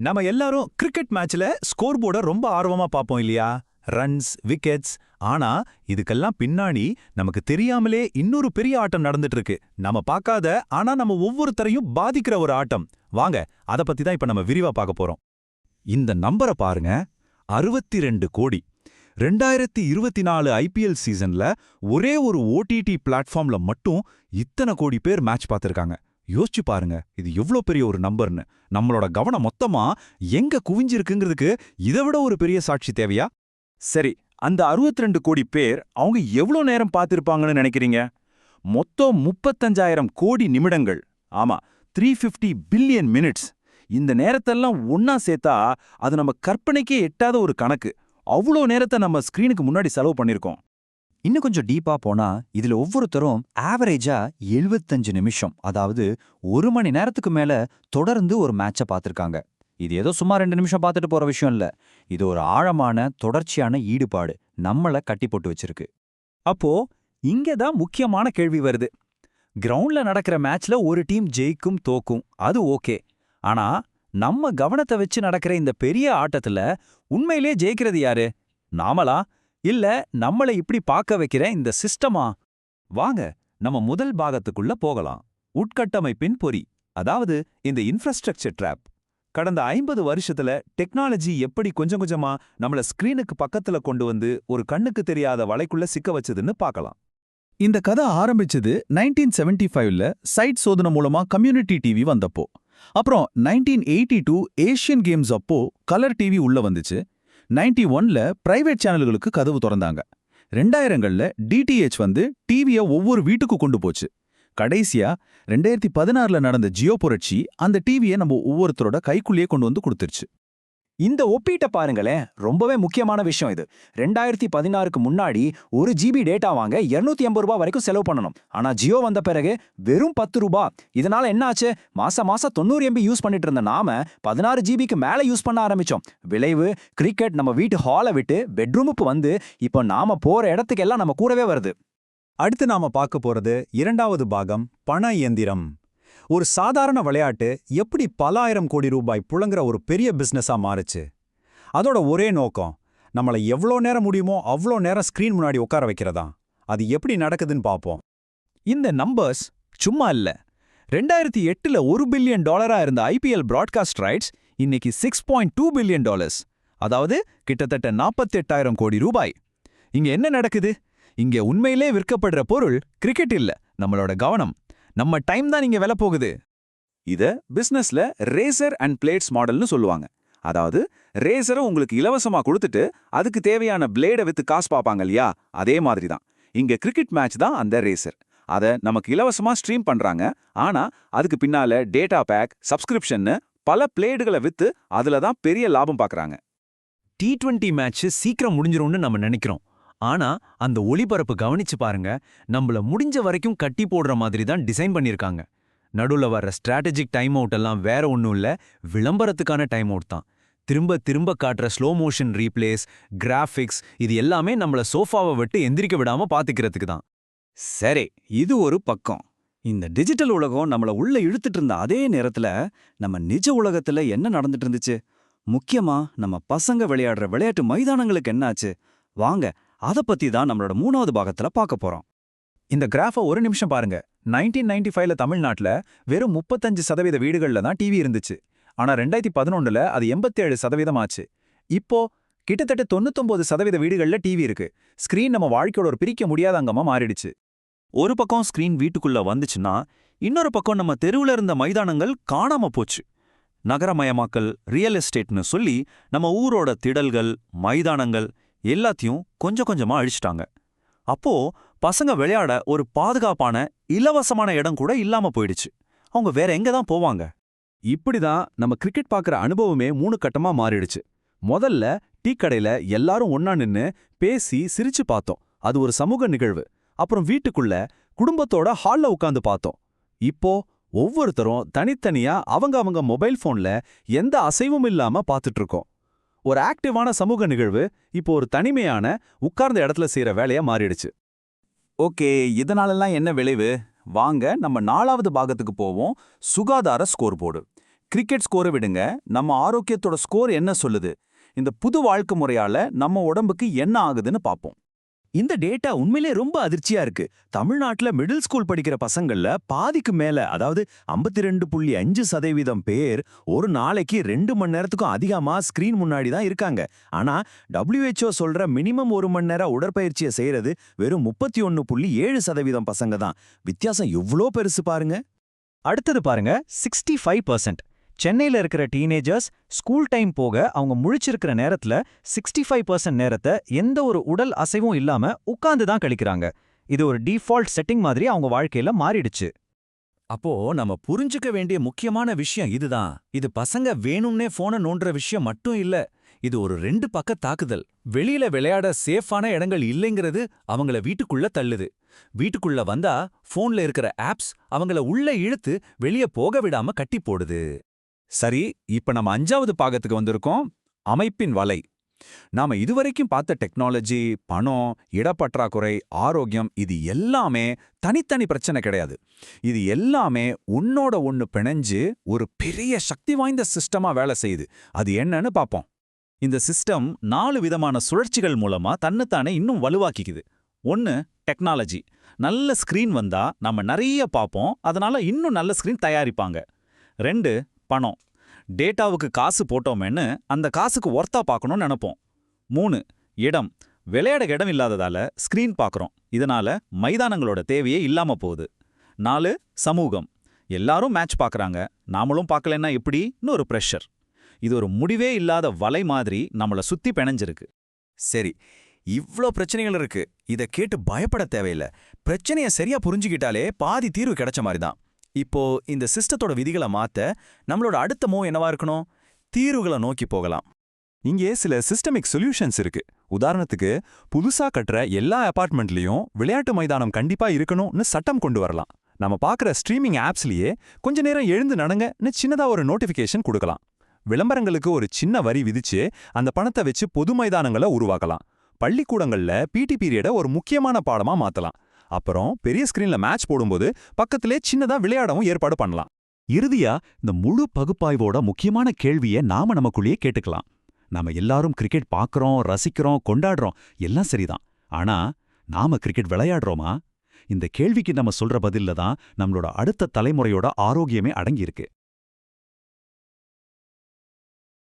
நம்ம எல்லாரும் கிரிக்கெட் மேட்ச்ல ஸ்கோர் போர்டை ரொம்ப ஆர்வமா பார்ப்போம் இல்லையா? Runs, wickets. ஆனா இதுக்கெல்லாம் பின்னாடி நமக்கு தெரியாமலே இன்னொரு பெரிய ஆட்டம் நடந்துட்டு இருக்கு. நம்ம பார்க்காத, ஆனா நம்ம ஒவ்வொருத்தரையும் பாதிக்கிற ஒரு ஆட்டம். வாங்க, அத பத்தி தான் இப்ப நம்ம விரிவா பார்க்க போறோம். இந்த நம்பரை பாருங்க, 62 கோடி. 2024 ஐபிஎல் சீசன்ல ஒரே ஒரு ஓடிடி பிளாட்ஃபார்ம்ல மட்டும் இத்தனை கோடி பேர் மேட்ச் பார்த்திருக்காங்க. யோசிச்சு பாருங்க, இது எவ்வளோ பெரிய ஒரு நம்பர்னு. நம்மளோட கவனம் மொத்தமா எங்க குவிஞ்சிருக்குங்கிறதுக்கு இதை விட ஒரு பெரிய சாட்சி தேவையா? சரி, அந்த 62 கோடி பேர் அவங்க எவ்வளோ நேரம் பார்த்திருப்பாங்கன்னு நினைக்கிறீங்க? மொத்தம் 35,000 கோடி நிமிடங்கள். ஆமா, 350 பில்லியன் மினிட்ஸ். இந்த நேரத்தெல்லாம் ஒன்னா சேர்த்தா அது நம்ம கற்பனைக்கே எட்டாத ஒரு கணக்கு. அவ்வளோ நேரத்தை நம்ம ஸ்கிரீனுக்கு முன்னாடி செலவு பண்ணிருக்கோம். இன்னும் கொஞ்சம் டீப்பா போனா இதுல ஒவ்வொருத்தரும் ஆவரேஜா 75 நிமிஷம், அதாவது 1 மணி நேரத்துக்கு மேல தொடர்ந்து ஒரு மேட்சை பார்த்திருக்காங்க. இது ஏதோ சும்மா 2 நிமிஷம் பார்த்துட்டு போற விஷயம் இல்ல. இது ஒரு ஆழமான தொடர்ச்சியான ஈடுபாடு நம்மள கட்டி போட்டு வச்சிருக்கு. அப்போ இங்கதான் முக்கியமான கேள்வி வருது. கிரவுண்ட்ல நடக்கிற மேட்ச்ல ஒரு டீம் ஜெயிக்கும் தோக்கும், அது ஓகே. ஆனா நம்ம கவனத்தை வச்சு நடக்கிற இந்த பெரிய ஆட்டத்துல உண்மையிலே ஜெயிக்கிறது யாரு? நாமளா, இல்ல நம்மளை இப்படி பார்க்க வைக்கிற இந்த சிஸ்டமா? வாங்க, நம்ம முதல் பாகத்துக்குள்ள போகலாம். உட்கட்டமைப்பின் பொறி, அதாவது இந்த இன்ஃப்ராஸ்ட்ரக்சர் ட்ராப். கடந்த 50 வருஷத்துல டெக்னாலஜி எப்படி கொஞ்சம் கொஞ்சமா நம்மள ஸ்கிரீனுக்கு பக்கத்துல கொண்டு வந்து ஒரு கண்ணுக்கு தெரியாத வலைக்குள்ள சிக்க வச்சதுன்னு பார்க்கலாம். இந்த கதை ஆரம்பிச்சது 1975ல சைட் சோதனை மூலமா கம்யூனிட்டி டிவி வந்தப்போ. அப்புறம் 1982 ஏஷியன் கேம்ஸ் அப்போ கலர் டிவி உள்ள வந்துச்சு. 91ல பிரைவேட் சேனல்களுக்கு கதவு திறந்தாங்க. 2000கள்ல டிடிஎச் வந்து டிவியை ஒவ்வொரு வீட்டுக்கு கொண்டு போச்சு. கடைசியா 2016ல நடந்த ஜியோ புரட்சி அந்த டிவியை நம்ம ஒவ்வொருத்தரோட கைக்குள்ளேயே கொண்டு வந்து கொடுத்துருச்சு. இந்த ஒப்பீட்டை பாருங்களேன், ரொம்பவே முக்கியமான விஷயம் இது. 2016க்கு முன்னாடி 1 GB டேட்டா வாங்க 250 ரூபாய் வரைக்கும் செலவு பண்ணணும். ஆனா ஜியோ வந்த பிறகு வெறும் 10 ரூபாய். இதனால என்ன ஆச்சு? மாசம் 90 MB யூஸ் பண்ணிட்டு இருந்த நாம 16 GBக்கு மேல யூஸ் பண்ண ஆரம்பிச்சோம். விளைவு, கிரிக்கெட் நம்ம வீட்டு ஹாலை விட்டு பெட்ரூமுக்கு வந்து இப்போ நாம போற இடத்துக்கு எல்லாம் நம்ம கூடவே வருது. அடுத்து நாம பார்க்க போறது இரண்டாவது பாகம், பண இயந்திரம். ஒரு சாதாரண விளையாட்டு எப்படி பல ஆயிரம் கோடி ரூபாய் புழங்குற ஒரு பெரிய பிசினஸா மாறுச்சு. அதோட ஒரே நோக்கம், நம்மளை எவ்வளோ நேரம் முடியுமோ அவ்வளோ நேரம் ஸ்கிரீன் முன்னாடி உட்கார வைக்கிறதா. அது எப்படி நடக்குதுன்னு பார்ப்போம். இந்த நம்பர்ஸ் சும்மா இல்ல. 2008ல $1 பில்லியன் இருந்த ஐபிஎல் பிராட்காஸ்ட் ரைட்ஸ் இன்னைக்கு $6.2 பில்லியன், அதாவது கிட்டத்தட்ட 48,000 கோடி ரூபாய். இங்க என்ன நடக்குது? இங்க உண்மையிலே விற்கப்படுற பொருள் கிரிக்கெட் இல்ல, நம்மளோட கவனம், நம்ம டைம் தான் இங்க விலை போகுது. இத பிசினஸ்ல ரேசர் அண்ட் பிளேட்ஸ் மாடல்னு சொல்லுவாங்க. அதாவது ரேசரை உங்களுக்கு இலவசமா கொடுத்துட்டு அதுக்கு தேவையான பிளேடை வித்து காசு பார்ப்பாங்க இல்லையா, அதே மாதிரி தான் இங்க கிரிக்கெட் மேட்ச் தான் அந்த ரேசர். அதை நமக்கு இலவசமா ஸ்ட்ரீம் பண்றாங்க. ஆனா அதுக்கு பின்னால டேட்டா பேக், சப்ஸ்கிரிப்ஷன்னு பல பிளேடுகளை வித்து அதுல தான் பெரிய லாபம் பார்க்கறாங்க. T20 மேட்ச் சீக்கிரம் முடிஞ்சிரும்னு நம்ம நினைக்கிறோம். ஆனா அந்த ஒளிபரப்பு கவனிச்சு பாருங்க, நம்மள முடிஞ்ச வரைக்கும் கட்டி போடுற மாதிரி தான் டிசைன் பண்ணிருக்காங்க. நடுவுல வர்ற ஸ்ட்ராட்டஜிக் டைம் அவுட் எல்லாம் வேற ஒன்றும் இல்ல, விளம்பரத்துக்கான டைம் அவுட் தான். திரும்ப திரும்ப காட்டுற ஸ்லோ மோஷன் ரீப்ளேஸ், கிராஃபிக்ஸ், இது எல்லாமே நம்மள சோஃபாவை விட்டு எந்திரிக்க விடாம பாத்துக்கிறதுக்கு தான். சரி, இது ஒரு பக்கம். இந்த டிஜிட்டல் உலகம் நம்மள உள்ள இழுத்துட்டு இருந்த அதே நேரத்துல நம்ம நிஜ உலகத்துல என்ன நடந்துட்டு இருந்துச்சு? முக்கியமா நம்ம பசங்க விளையாடுற விளையாட்டு மைதானங்களுக்கு என்னாச்சு? வாங்க, அத பத்தி தான் நம்மளோட 3வது பாகத்துல பார்க்க போறோம். இந்த கிராஃபை ஒரு நிமிஷம் பாருங்க. 1995ல தமிழ்நாட்டுல வெறும் 35% வீடுகள்ல தான் டிவி இருந்துச்சு. ஆனா 2011ல அது 87% ஆச்சு. இப்போ கிட்டத்தட்ட 99% வீடுகள்ல டிவி இருக்கு. ஸ்கிரீன் நம்ம வாழ்க்கையோட ஒரு பிரிக்க முடியாத அங்கமா மாறிடுச்சு. ஒரு பக்கம் ஸ்கிரீன் வீட்டுக்குள்ள வந்துச்சுன்னா, இன்னொரு பக்கம் நம்ம தெருவுல இருந்த மைதானங்கள் காணாம போச்சு. நகரமயமாக்கல், ரியல் எஸ்டேட்னு சொல்லி நம்ம ஊரோட திடல்கள், மைதானங்கள் எல்லாத்தையும் கொஞ்சம் கொஞ்சமா அழிச்சிட்டாங்க. அப்போ பசங்க விளையாட ஒரு பாதுகாப்பான, இலவசமான இடம் கூட இல்லாம போயிடுச்சு. அவங்க வேற எங்க தான் போவாங்க? இப்படிதான் நம்ம கிரிக்கெட் பார்க்குற அனுபவமே 3 கட்டமா மாறிடுச்சு. முதல்ல டீ கடையில எல்லாரும் ஒன்னா நின்னு பேசி சிரிச்சு பார்த்தோம், அது ஒரு சமூக நிகழ்வு. அப்புறம் வீட்டுக்குள்ள குடும்பத்தோட ஹால்ல உட்காந்து பார்த்தோம். இப்போ ஒவ்வொருத்தரும் தனித்தனியா அவங்க மொபைல் போன்ல எந்த அசைவும் இல்லாம பார்த்துட்டு இருக்கோம். ஒரு ஆக்டிவான சமூக நிகழ்வு இப்போ ஒரு தனிமையான உட்கார்ந்த இடத்துல செய்யற வேலையா மாறிடுச்சு. ஓகே, இதனாலெல்லாம் என்ன விளைவு? வாங்க நம்ம 4வது பாகத்துக்கு போவோம். சுகாதார ஸ்கோர் போர்டு. கிரிக்கெட் ஸ்கோரை விடுங்க, நம்ம ஆரோக்கியத்தோட ஸ்கோர் என்ன சொல்லுது? இந்த புது வாழ்க்கை முறையால நம்ம உடம்புக்கு என்ன ஆகுதுன்னு பார்ப்போம். இந்த டேட்டா உண்மையிலே ரொம்ப அதிர்ச்சியா இருக்கு. தமிழ்நாட்டுல மிடில் ஸ்கூல் படிக்கிற பசங்கள்ல பாதிக்கு மேல, அதாவது 52.5% பேர் ஒரு நாளைக்கு 2 மணி நேரத்துக்கும் அதிகமா ஸ்கிரீன் முன்னாடி தான் இருக்காங்க. ஆனா WHO சொல்ற மினிமம் 1 மணி நேரம் உடற்பயிற்சியை செய்யறது வெறும் 31.7% பசங்க தான். வித்தியாசம் எவ்வளோ பெருசு பாருங்க. அடுத்தது பாருங்க, 65%. சென்னையில இருக்கிற டீனேஜர்ஸ் ஸ்கூல் டைம் போக அவங்க முழிச்சிருக்கிற நேரத்துல 65% நேரத்தை எந்த ஒரு உடல் அசைவும் இல்லாம உட்கார்ந்து தான் கழிக்கிறாங்க. இது ஒரு டிஃபால்ட் செட்டிங் மாதிரி அவங்க வாழ்க்கையில மாறிடுச்சு. அப்போ நம்ம புரிஞ்சுக்க வேண்டிய முக்கியமான விஷயம் இதுதான். இது பசங்க வேணும்னே போனை நோண்டுற விஷயம் மட்டும் இல்ல. இது ஒரு 2 பக்க தாக்குதல். வெளியில விளையாட சேஃபான இடங்கள் இல்லைங்கிறது அவங்கள வீட்டுக்குள்ள தள்ளுது. வீட்டுக்குள்ள வந்தா போன்ல இருக்கிற ஆப்ஸ் அவங்கள உள்ள இழுத்து வெளிய போக விடாம கட்டி போடுது. சரி, இப்ப நம்ம 5வது பாகத்துக்கு வந்திருக்கோம், அமைப்பின் வலை. நாம இதுவரைக்கும் பார்த்த டெக்னாலஜி, பணம், இடப்பற்றாக்குறை, ஆரோக்கியம், இது எல்லாமே தனித்தனி பிரச்சனை கிடையாது. இது எல்லாமே ஒன்னோட ஒன்னு பிணைஞ்சு ஒரு பெரிய சக்தி வாய்ந்த சிஸ்டமா வேலை செய்யுது. அது என்னன்னு பார்ப்போம். இந்த சிஸ்டம் 4 விதமான சுழற்சிகள் மூலமா தன்னைத்தானே இன்னும் வலுவாக்கிக்குது. 1, டெக்னாலஜி. நல்ல ஸ்கிரீன் வந்தா நம்ம நிறைய பார்ப்போம், அதனால இன்னும் நல்ல ஸ்கிரீன் தயாரிப்பாங்க. 2, பணம். டேட்டாவுக்கு காசு போட்டோமேன்னு அந்த காசுக்கு ஒர்த்தா பார்க்கணும்னு நினைப்போம். 3, இடம். விளையாட இடம் இல்லாததால ஸ்கிரீன் பார்க்குறோம், இதனால மைதானங்களோட தேவையே இல்லாம போகுது. 4, சமூகம். எல்லாரும் மேட்ச் பார்க்கறாங்க, நாமளும் பார்க்கலன்னா எப்படின்னு ஒரு ப்ரெஷர். இது ஒரு முடிவே இல்லாத வலை மாதிரி நம்மள சுத்தி பிணைஞ்சிருக்கு. சரி, இவ்ளோ பிரச்சனைகள் இருக்கு. இத கேட்டு பயப்பட தேவையில்ல. பிரச்சனைய சரியா புரிஞ்சுக்கிட்டாலே பாதி தீர்வு கிடைச்ச மாதிரி தான். இப்போ இந்த சிஸ்டத்தோட விதிகளை மாத்த நம்மளோட அடுத்த மூவ் என்னவா இருக்கணும்? தீர்வுகளை நோக்கி போகலாம். இங்கே சில சிஸ்டமிக் சொல்யூஷன்ஸ் இருக்கு. உதாரணத்துக்கு, புதுசா கட்டுற எல்லா அபார்ட்மெண்ட்லயும் விளையாட்டு மைதானம் கண்டிப்பா இருக்கணும்னு சட்டம் கொண்டு வரலாம். நம்ம பார்க்குற ஸ்ட்ரீமிங் ஆப்ஸ்லயே கொஞ்ச நேரம் எழுந்து நடங்கன்னு சின்னதா ஒரு நோட்டிஃபிகேஷன் கொடுக்கலாம். விளம்பரங்களுக்கு ஒரு சின்ன வரி விதிச்சு அந்த பணத்தை வச்சு பொது மைதானங்களை உருவாக்கலாம். பள்ளிக்கூடங்கள்ல பிடி பீரியட ஒரு முக்கியமான பாடமா மாத்தலாம். அப்புறம் பெரிய ஸ்கிரீன்ல மேட்ச் போடும்போது பக்கத்திலே சின்னதா விளையாடவும் ஏற்பாடு பண்ணலாம். இறுதியா, இந்த முழு பகுப்பாய்வோட முக்கியமான கேள்வியை நாம நமக்குள்ளேயே கேட்டுக்கலாம். நாம எல்லாரும் கிரிக்கெட் பார்க்கறோம், ரசிக்கிறோம், கொண்டாடுறோம், எல்லாம் சரிதான். ஆனா நாம கிரிக்கெட் விளையாடுறோமா? இந்த கேள்விக்கு நம்ம சொல்ற பதில்ல தான் நம்மளோட அடுத்த தலைமுறையோட ஆரோக்கியமே அடங்கியிருக்கு.